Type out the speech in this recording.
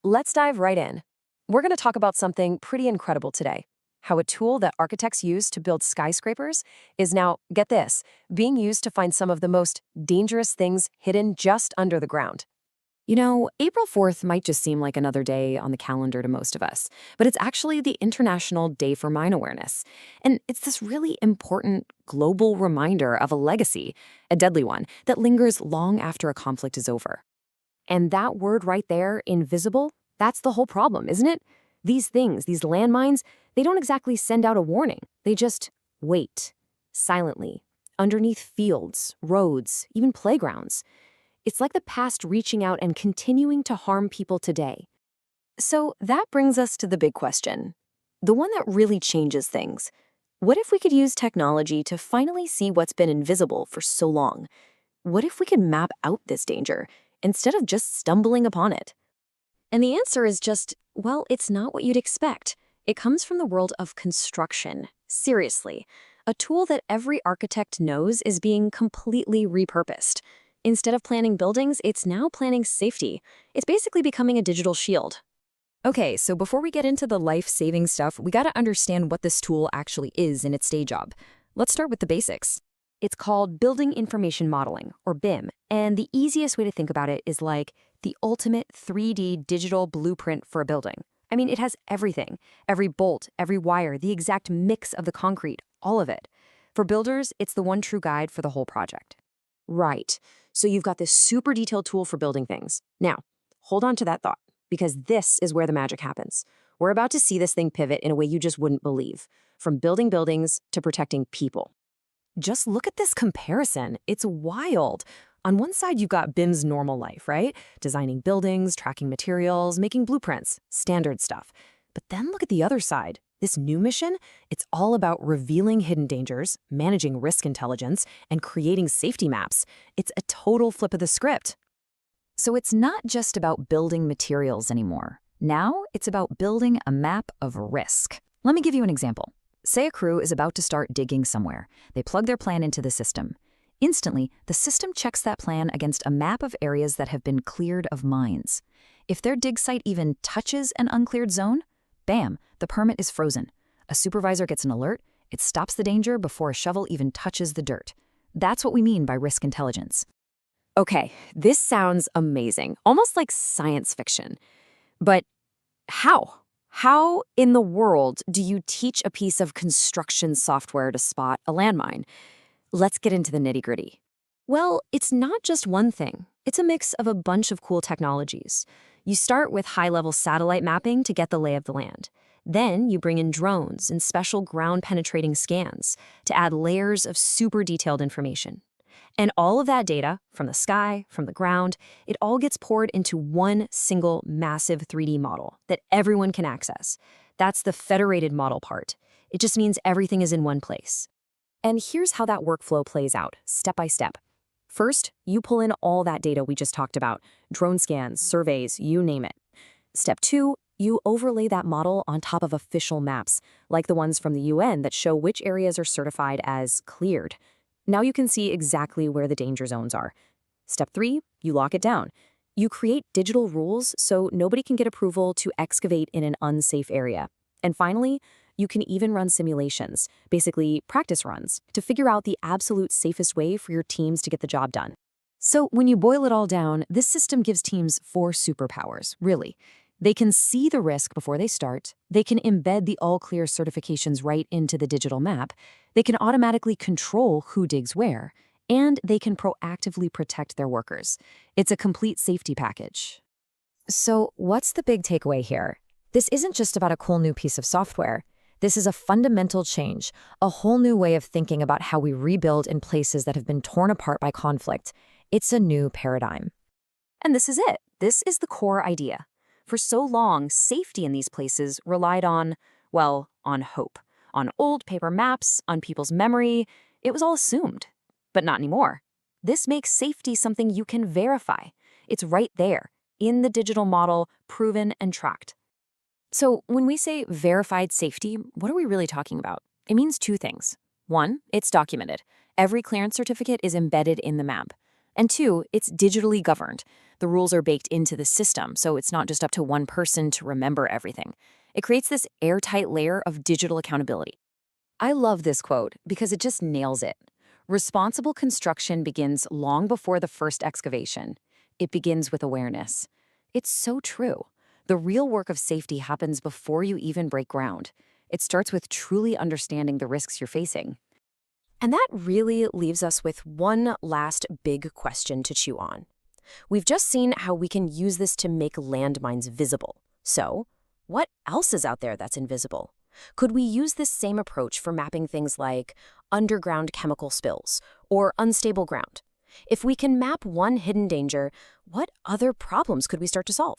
let's dive right in. We're going to talk about something pretty incredible today. How a tool that architects use to build skyscrapers is now, get this, being used to find some of the most dangerous things hidden just under the ground. April 4th might just seem like another day on the calendar to most of us, but it's actually the International Day for Mine Awareness. And it's this really important global reminder of a legacy, a deadly one, that lingers long after a conflict is over. And that word right there, invisible, that's the whole problem, isn't it? These things, these landmines, they don't exactly send out a warning. They just wait, silently, underneath fields, roads, even playgrounds. It's like the past reaching out and continuing to harm people today. So that brings us to the big question, the one that really changes things. What if we could use technology to finally see what's been invisible for so long? What if we could map out this danger instead of just stumbling upon it? And the answer is just, well, it's not what you'd expect. It comes from the world of construction. Seriously, a tool that every architect knows is being completely repurposed. Instead of planning buildings, it's now planning safety. It's basically becoming a digital shield. Okay, so before we get into the life-saving stuff, we gotta understand what this tool actually is in its day job. Let's start with the basics. It's called Building Information Modeling, or BIM, and the easiest way to think about it is like the ultimate 3D digital blueprint for a building. I mean, it has everything. Every bolt, every wire, the exact mix of the concrete, all of it. For builders, it's the one true guide for the whole project. Right. So you've got this super detailed tool for building things. Now, hold on to that thought, because this is where the magic happens. We're about to see this thing pivot in a way you just wouldn't believe, from building buildings to protecting people. Just look at this comparison. It's wild. On one side, you've got BIM's normal life, right? Designing buildings, tracking materials, making blueprints, standard stuff. But then look at the other side. This new mission, it's all about revealing hidden dangers, managing risk intelligence, and creating safety maps. It's a total flip of the script. So it's not just about building materials anymore. Now it's about building a map of risk. Let me give you an example. Say a crew is about to start digging somewhere. They plug their plan into the system. Instantly, the system checks that plan against a map of areas that have been cleared of mines. If their dig site even touches an uncleared zone, bam, the permit is frozen. A supervisor gets an alert. It stops the danger before a shovel even touches the dirt. That's what we mean by risk intelligence. Okay, this sounds amazing, almost like science fiction. But how? How in the world do you teach a piece of construction software to spot a landmine? Let's get into the nitty-gritty. Well, it's not just one thing. It's a mix of a bunch of cool technologies. You start with high-level satellite mapping to get the lay of the land. Then you bring in drones and special ground-penetrating scans to add layers of super detailed information. And all of that data, from the sky, from the ground, it all gets poured into one single massive 3D model that everyone can access. That's the federated model part. It just means everything is in one place. And here's how that workflow plays out, step by step. First, you pull in all that data we just talked about, drone scans, surveys, you name it. Step 2, you overlay that model on top of official maps, like the ones from the UN that show which areas are certified as cleared. Now you can see exactly where the danger zones are. Step 3, you lock it down. You create digital rules so nobody can get approval to excavate in an unsafe area. And finally, you can even run simulations, basically practice runs, to figure out the absolute safest way for your teams to get the job done. So when you boil it all down, this system gives teams 4 superpowers, really. They can see the risk before they start, they can embed the all-clear certifications right into the digital map, they can automatically control who digs where, and they can proactively protect their workers. It's a complete safety package. So what's the big takeaway here? This isn't just about a cool new piece of software. This is a fundamental change, a whole new way of thinking about how we rebuild in places that have been torn apart by conflict. It's a new paradigm. And this is it. This is the core idea. For so long, safety in these places relied on, well, on hope, on old paper maps, on people's memory. It was all assumed. But not anymore. This makes safety something you can verify. It's right there, in the digital model, proven and tracked. So when we say verified safety, what are we really talking about? It means 2 things. 1, it's documented. Every clearance certificate is embedded in the map. And two, it's digitally governed. The rules are baked into the system, so it's not just up to one person to remember everything. It creates this airtight layer of digital accountability. I love this quote because it just nails it. Responsible construction begins long before the first excavation. It begins with awareness. It's so true. The real work of safety happens before you even break ground. It starts with truly understanding the risks you're facing. And that really leaves us with one last big question to chew on. We've just seen how we can use this to make landmines visible. So, what else is out there that's invisible? Could we use this same approach for mapping things like underground chemical spills or unstable ground? If we can map one hidden danger, what other problems could we start to solve?